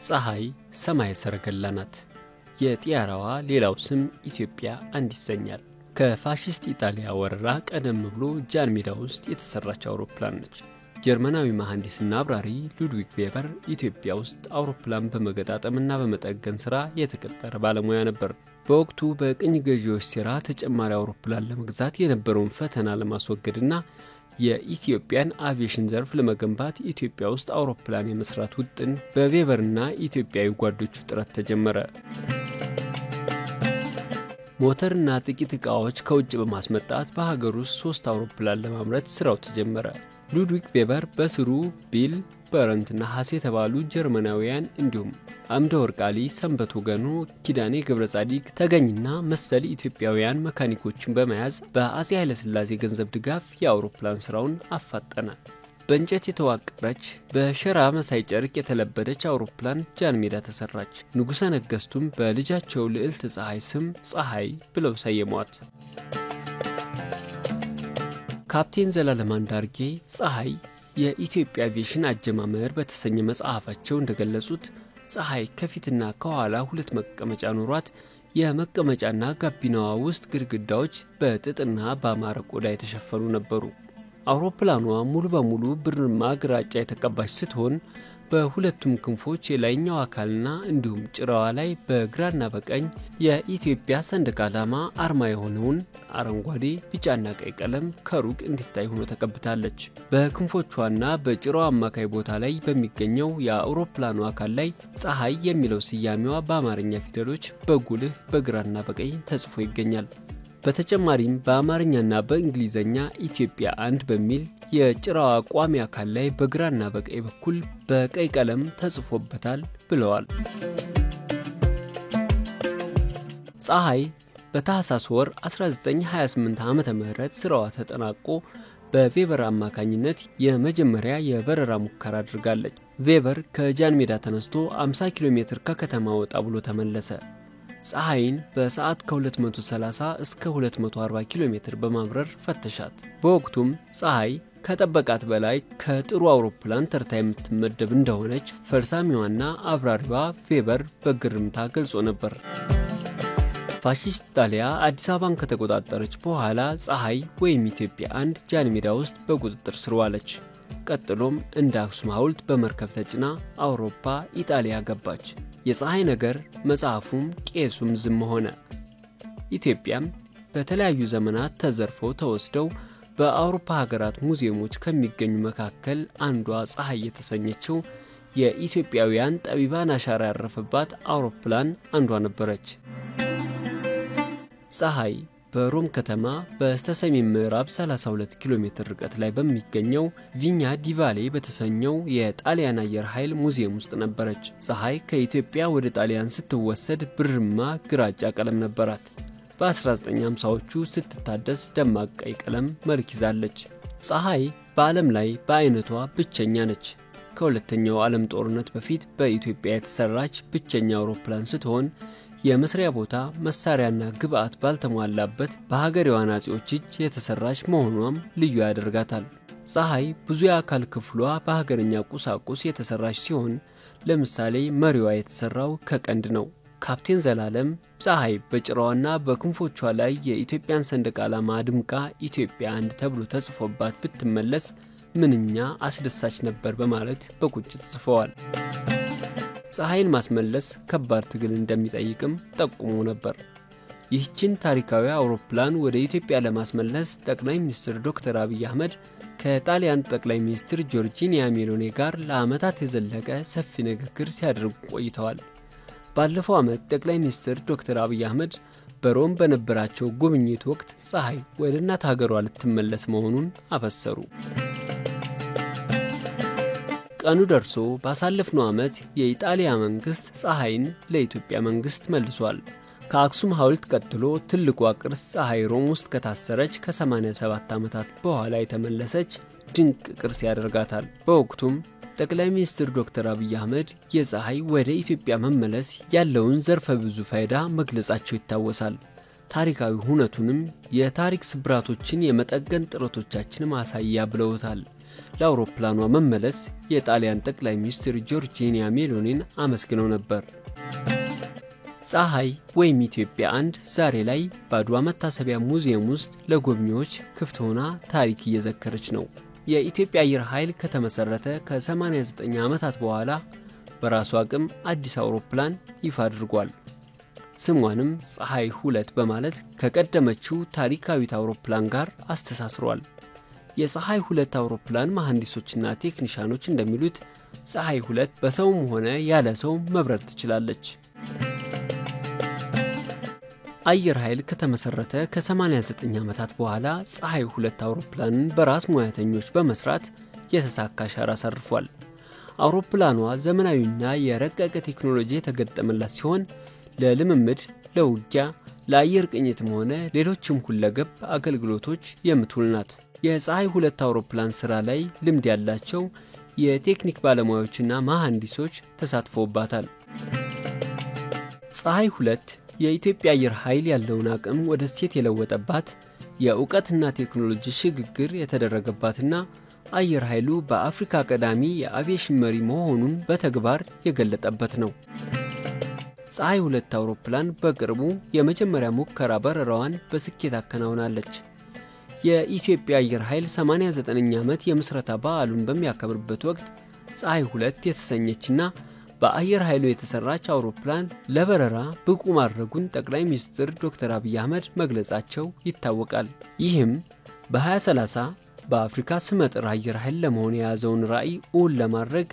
ፀሐይ ሰማይ ሰረገላ ናት። የጢያራዋ ሌላው ስም ኢትዮጵያ አንድ ይሰኛል። ከፋሺስት ኢጣሊያ ወረራ ቀደም ብሎ ጃን ሜዳ ውስጥ የተሰራች አውሮፕላን ነች። ጀርመናዊ መሐንዲስና አብራሪ ሉድዊግ ቬበር ኢትዮጵያ ውስጥ አውሮፕላን በመገጣጠምና በመጠገን ሥራ የተቀጠረ ባለሙያ ነበር። በወቅቱ በቅኝ ገዢዎች ሴራ ተጨማሪ አውሮፕላን ለመግዛት የነበረውን ፈተና ለማስወገድና የኢትዮጵያን አቪዬሽን ዘርፍ ለመገንባት ኢትዮጵያ ውስጥ አውሮፕላን የመስራት ውጥን በቬበርና ኢትዮጵያዊ ጓዶቹ ጥረት ተጀመረ። ሞተርና ጥቂት ዕቃዎች ከውጭ በማስመጣት በሀገር ውስጥ 3 አውሮፕላን ለማምረት ስራው ተጀመረ። ሉድዊግ ቬበር በስሩ ቢል በረንትና ሐሴ የተባሉ ጀርመናውያን እንዲሁም አምደ ወርቃሊ ሰንበት ወገኑ ኪዳኔ ገብረ ጻዲቅ ተገኝና መሰል ኢትዮጵያውያን መካኒኮችን በመያዝ በአጼ ኃይለ ሥላሴ ገንዘብ ድጋፍ የአውሮፕላን ስራውን አፋጠነ። በእንጨት የተዋቀረች በሸራ መሳይ ጨርቅ የተለበደች አውሮፕላን ጃን ሜዳ ተሰራች። ንጉሠ ነገሥቱም በልጃቸው ልዕልት ፀሐይ ስም ፀሐይ ብለው ሰየሟት። ካፕቴን ዘላለም አንዳርጌ ፀሐይ የኢትዮጵያ አቪዬሽን አጀማመር በተሰኘ መጽሐፋቸው እንደገለጹት ፀሐይ ከፊትና ከኋላ 2 መቀመጫ ኖሯት የመቀመጫና ጋቢናዋ ውስጥ ግድግዳዎች በጥጥና በአማረ ቆዳ የተሸፈኑ ነበሩ። አውሮፕላኗ ሙሉ በሙሉ ብርማ ግራጫ የተቀባች ስትሆን በሁለቱም ክንፎች የላይኛው አካልና እንዲሁም ጭራዋ ላይ በግራና በቀኝ የኢትዮጵያ ሰንደቅ ዓላማ አርማ የሆነውን አረንጓዴ፣ ቢጫና ቀይ ቀለም ከሩቅ እንዲታይ ሆኖ ተቀብታለች። በክንፎቿና በጭራዋ አማካይ ቦታ ላይ በሚገኘው የአውሮፕላኗ አካል ላይ ፀሐይ የሚለው ስያሜዋ በአማርኛ ፊደሎች በጉልህ በግራና በቀኝ ተጽፎ ይገኛል። በተጨማሪም በአማርኛና በእንግሊዘኛ ኢትዮጵያ አንድ በሚል የጭራዋ ቋሚ አካል ላይ በግራና በቀኝ በኩል በቀይ ቀለም ተጽፎበታል ብለዋል። ፀሐይ በታህሳስ ወር 1928 ዓመተ ምህረት ስራዋ ተጠናቆ በቬበር አማካኝነት የመጀመሪያ የበረራ ሙከራ አድርጋለች። ቬበር ከጃን ሜዳ ተነስቶ 50 ኪሎ ሜትር ከከተማ ወጣ ብሎ ተመለሰ። ፀሐይን በሰዓት ከ230 እስከ 240 ኪሎ ሜትር በማብረር ፈተሻት። በወቅቱም ፀሐይ ከጠበቃት በላይ ከጥሩ አውሮፕላን ተርታ የምትመደብ እንደሆነች ፈርሳሚዋና አብራሪዋ ቬበር በግርምታ ገልጾ ነበር። ፋሺስት ኢጣሊያ አዲስ አበባን ከተቆጣጠረች በኋላ ፀሐይ ወይም ኢትዮጵያ አንድ ጃን ሜዳ ውስጥ በቁጥጥር ስር ዋለች። ቀጥሎም እንደ አክሱም ሐውልት በመርከብ ተጭና አውሮፓ ኢጣሊያ ገባች። የፀሐይ ነገር መጽሐፉም ቄሱም ዝም ሆነ። ኢትዮጵያም በተለያዩ ዘመናት ተዘርፈው ተወስደው በአውሮፓ ሀገራት ሙዚየሞች ከሚገኙ መካከል አንዷ ፀሐይ የተሰኘችው የኢትዮጵያውያን ጠቢባን አሻራ ያረፈባት አውሮፕላን አንዷ ነበረች። ፀሐይ በሮም ከተማ በስተሰሜን ምዕራብ 32 ኪሎ ሜትር ርቀት ላይ በሚገኘው ቪኛ ዲቫሌ በተሰኘው የጣሊያን አየር ኃይል ሙዚየም ውስጥ ነበረች። ፀሐይ ከኢትዮጵያ ወደ ጣሊያን ስትወሰድ ብርማ ግራጫ ቀለም ነበራት። በ1950ዎቹ ስትታደስ ደማቅ ቀይ ቀለም መልክ ይዛለች። ፀሐይ በዓለም ላይ በአይነቷ ብቸኛ ነች። ከሁለተኛው ዓለም ጦርነት በፊት በኢትዮጵያ የተሰራች ብቸኛ አውሮፕላን ስትሆን የመስሪያ ቦታ መሳሪያና ግብአት ባልተሟላበት በሀገሬዋ ናጺዎች እጅ የተሰራች መሆኗም ልዩ ያደርጋታል። ፀሐይ ብዙ የአካል ክፍሏ በሀገረኛ ቁሳቁስ የተሰራች ሲሆን ለምሳሌ መሪዋ የተሰራው ከቀንድ ነው። ካፕቴን ዘላለም ፀሐይ በጭራዋና በክንፎቿ ላይ የኢትዮጵያን ሰንደቅ ዓላማ አድምቃ ኢትዮጵያ አንድ ተብሎ ተጽፎባት ብትመለስ ምንኛ አስደሳች ነበር በማለት በቁጭት ጽፈዋል። ፀሐይን ማስመለስ ከባድ ትግል እንደሚጠይቅም ጠቁሞ ነበር። ይህችን ታሪካዊ አውሮፕላን ወደ ኢትዮጵያ ለማስመለስ ጠቅላይ ሚኒስትር ዶክተር አብይ አህመድ ከጣሊያን ጠቅላይ ሚኒስትር ጆርጂኒያ ሜሎኔ ጋር ለዓመታት የዘለቀ ሰፊ ንግግር ሲያደርጉ ቆይተዋል። ባለፈው ዓመት ጠቅላይ ሚኒስትር ዶክተር አብይ አህመድ በሮም በነበራቸው ጉብኝት ወቅት ፀሐይ ወደ እናት ሀገሯ ልትመለስ መሆኑን አበሰሩ። ቀኑ ደርሶ ባሳለፍነው ዓመት የኢጣሊያ መንግስት ፀሐይን ለኢትዮጵያ መንግስት መልሷል። ከአክሱም ሐውልት ቀጥሎ ትልቋ ቅርስ ፀሐይ ሮም ውስጥ ከታሰረች ከ87 ዓመታት በኋላ የተመለሰች ድንቅ ቅርስ ያደርጋታል። በወቅቱም ጠቅላይ ሚኒስትር ዶክተር አብይ አህመድ የፀሐይ ወደ ኢትዮጵያ መመለስ ያለውን ዘርፈ ብዙ ፋይዳ መግለጻቸው ይታወሳል። ታሪካዊ ሁነቱንም የታሪክ ስብራቶችን የመጠገን ጥረቶቻችን ማሳያ ብለውታል። ለአውሮፕላኗ መመለስ የጣሊያን ጠቅላይ ሚኒስትር ጆርጂኒያ ሜሎኒን አመስግነው ነበር። ፀሐይ ወይም ኢትዮጵያ 1 ዛሬ ላይ በአድዋ መታሰቢያ ሙዚየም ውስጥ ለጎብኚዎች ክፍት ሆና ታሪክ እየዘከረች ነው። የኢትዮጵያ አየር ኃይል ከተመሰረተ ከ89 ዓመታት በኋላ በራሱ አቅም አዲስ አውሮፕላን ይፋ አድርጓል። ስሟንም ፀሐይ 2 በማለት ከቀደመችው ታሪካዊት አውሮፕላን ጋር አስተሳስሯል። የፀሐይ 2 አውሮፕላን መሐንዲሶችና ቴክኒሻኖች እንደሚሉት ፀሐይ 2 በሰውም ሆነ ያለ ሰው መብረር ትችላለች። አየር ኃይል ከተመሰረተ ከ89 ዓመታት በኋላ ፀሐይ 2 አውሮፕላንን በራስ ሙያተኞች በመስራት የተሳካ አሻራ አሳርፏል። አውሮፕላኗ ዘመናዊና የረቀቀ ቴክኖሎጂ የተገጠመላት ሲሆን ለልምምድ፣ ለውጊያ፣ ለአየር ቅኝትም ሆነ ሌሎችም ሁለገብ አገልግሎቶች የምትውል ናት። የፀሐይ 2 አውሮፕላን ስራ ላይ ልምድ ያላቸው የቴክኒክ ባለሙያዎችና መሐንዲሶች ተሳትፈውባታል። ፀሐይ 2 የኢትዮጵያ አየር ኃይል ያለውን አቅም ወደ እሴት የለወጠባት የእውቀትና ቴክኖሎጂ ሽግግር የተደረገባትና አየር ኃይሉ በአፍሪካ ቀዳሚ የአቪዬሽን መሪ መሆኑን በተግባር የገለጠበት ነው። ፀሐይ 2 አውሮፕላን በቅርቡ የመጀመሪያ ሙከራ በረራዋን በስኬት አከናውናለች። የኢትዮጵያ አየር ኃይል 89ኛ ዓመት የምስረታ በዓሉን በሚያከብርበት ወቅት ፀሐይ 2 የተሰኘችና በአየር ኃይሉ የተሰራች አውሮፕላን ለበረራ ብቁ ማድረጉን ጠቅላይ ሚኒስትር ዶክተር አብይ አህመድ መግለጻቸው ይታወቃል። ይህም በ2030 በአፍሪካ ስመጥር አየር ኃይል ለመሆን የያዘውን ራዕይ እውን ለማድረግ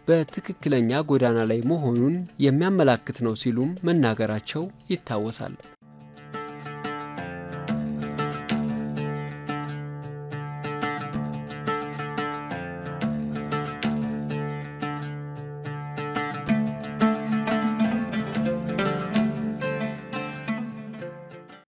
በትክክለኛ ጎዳና ላይ መሆኑን የሚያመላክት ነው ሲሉም መናገራቸው ይታወሳል።